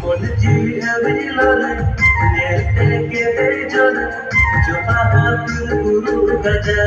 मन जीविलरे येते के जन जो बहादुर गुरु गजा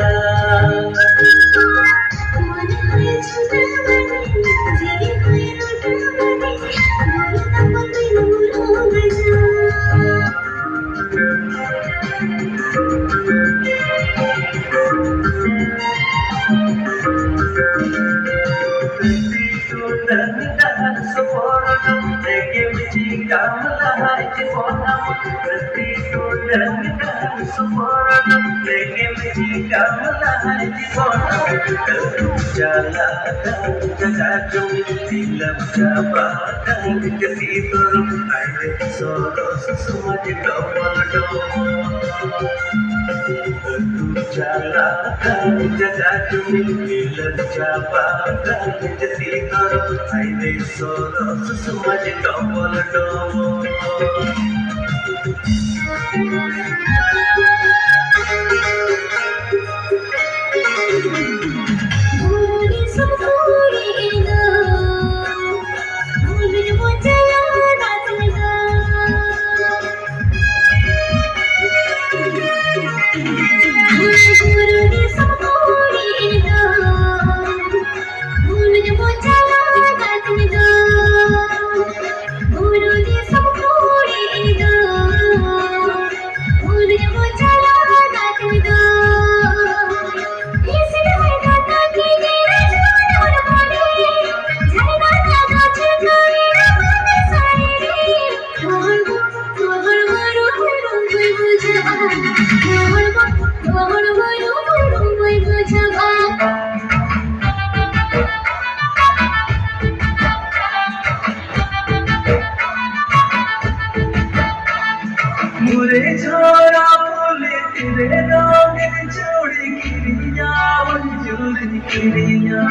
मुरे छोरा फूले तेरे रंग जोड़ी किरिया मंजूरी किरिया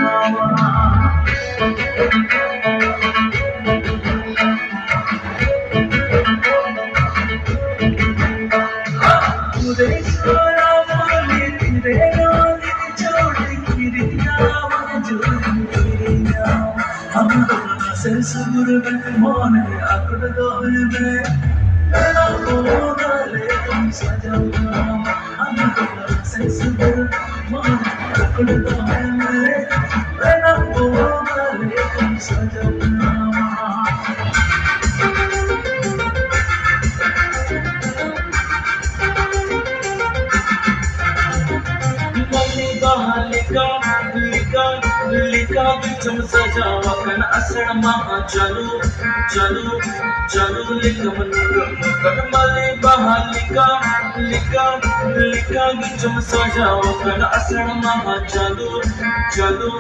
मुरे छोरा फूले तेरे रंग जोड़ी किरिया मंजूरी किरिया हम दोनों से सुर में मोने आकुड़ दोए में बिचम सजावा कन असण महा चलू चलू चलू लिखम कन मले बहा लिका लिका लिका बिचम सजावा कन असण महा चलू चलू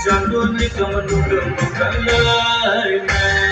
चलू लिखम कन